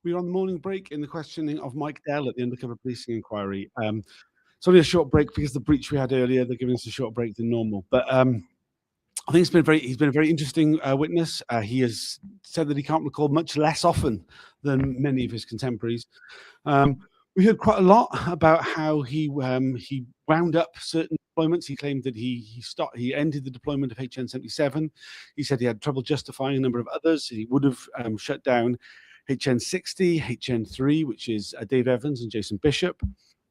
We are on the morning break in the questioning of Mike Dell at the undercover policing inquiry. It's only a short break because the breach we had earlier, they're giving us a short break than normal. But I think he's been a very interesting witness. He has said that he can't recall much less often than many of his contemporaries. We heard quite a lot about how he wound up certain deployments. He claimed that he ended the deployment of HN77. He said he had trouble justifying a number of others. He would have shut down HN60, HN3, which is Dave Evans and Jason Bishop.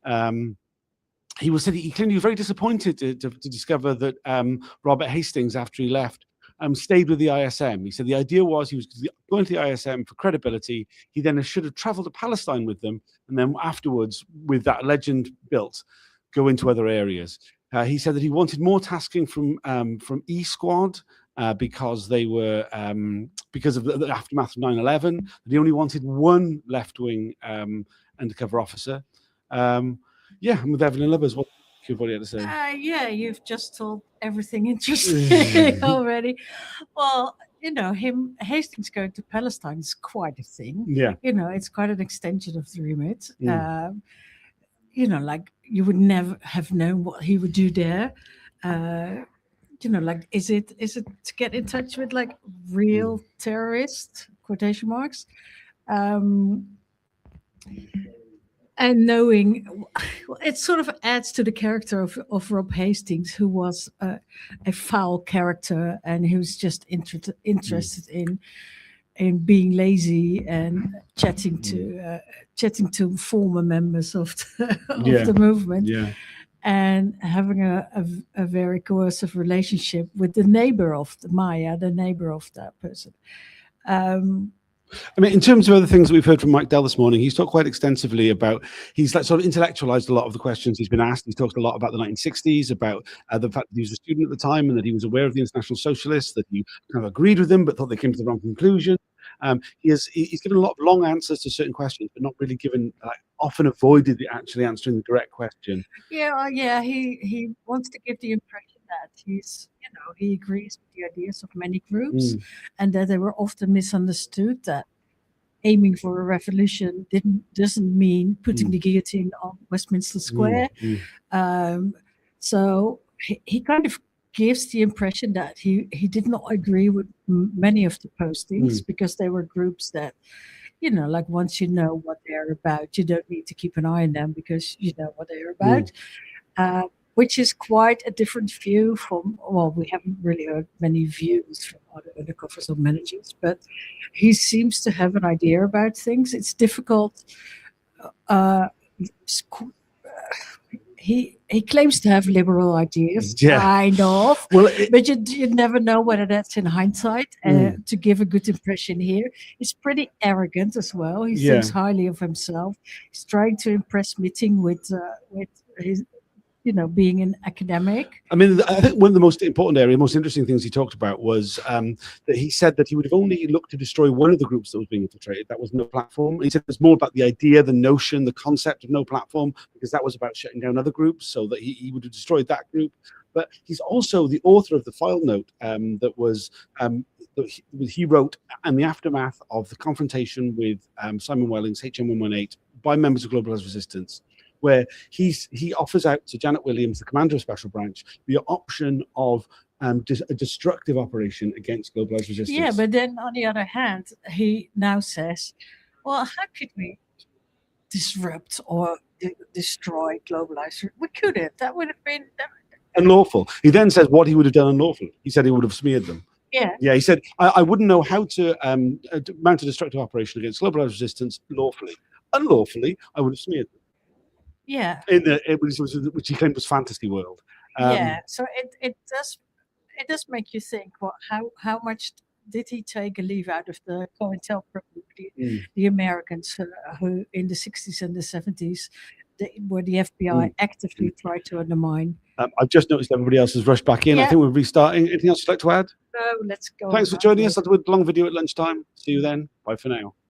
He claimed he was very disappointed to discover that Robert Hastings, after he left, stayed with the ISM. He said the idea was he was going to the ISM for credibility. He then should have traveled to Palestine with them, and then afterwards, with that legend built, go into other areas. He said that he wanted more tasking from E Squad because they were because of the aftermath of 9/11. That he only wanted one left-wing undercover officer. Yeah, and with Evelyn Lubbers, what do you have to say? Yeah, you've just told everything interesting already. Well, Hastings going to Palestine is quite a thing. Yeah. It's quite an extension of the remit. Like you would never have known what he would do there. Like is it to get in touch with like real terrorists, quotation marks? And knowing, it sort of adds to the character of Rob Hastings, who was a foul character and who's just interested in being lazy and chatting to former members of the movement, and having a very coercive relationship with the neighbor of the neighbor of that person. I mean, in terms of other things that we've heard from Mike Dell this morning, he's talked quite extensively about, he's like sort of intellectualized a lot of the questions he's been asked. He's talked a lot about the 1960s, about the fact that he was a student at the time and that he was aware of the International Socialists, that he kind of agreed with them, but thought they came to the wrong conclusion. He's given a lot of long answers to certain questions, but not really given, often avoided actually answering the direct question. Yeah. He wants to give the impression that he agrees with the ideas of many groups, and that they were often misunderstood. That aiming for a revolution doesn't mean putting the guillotine on Westminster Square. So he kind of gives the impression that he did not agree with many of the postings because they were groups that, like once you know what they're about, you don't need to keep an eye on them because you know what they're about. Which is quite a different view from, well, we haven't really heard many views from other undercovers or managers, but he seems to have an idea about things. It's difficult. He claims to have liberal ideas, kind of, but you never know whether that's in hindsight. To give a good impression here, he's pretty arrogant as well. He thinks highly of himself. He's trying to impress Meeting with his, being an academic. I mean, I think one of the most interesting things he talked about was that he said that he would have only looked to destroy one of the groups that was being infiltrated. That was No Platform. He said it was more about the idea, the notion, the concept of No Platform, because that was about shutting down other groups, so that he would have destroyed that group. But he's also the author of the file note that he wrote in the aftermath of the confrontation with Simon Welling's HM118 by members of Globalised Resistance, where he offers out to Janet Williams, the commander of Special Branch, the option of a destructive operation against Globalised Resistance. Yeah, but then on the other hand, he now says, well, how could we disrupt or destroy Globalised? We couldn't. That would have been unlawful. He then says what he would have done unlawfully. He said he would have smeared them. Yeah. He said, I wouldn't know how to mount a destructive operation against Globalised Resistance lawfully. Unlawfully, I would have smeared them. Yeah. Which he claimed was fantasy world. So it does make you think. Well, how much did he take a leave out of the COINTELPRO, the Americans who in the 60s and the 70s, where the FBI actively tried to undermine? I've just noticed everybody else has rushed back in. I think we're restarting. Anything else you'd like to add? No, let's go. Thanks for joining us. I'll do a long video at lunchtime. See you then. Bye for now.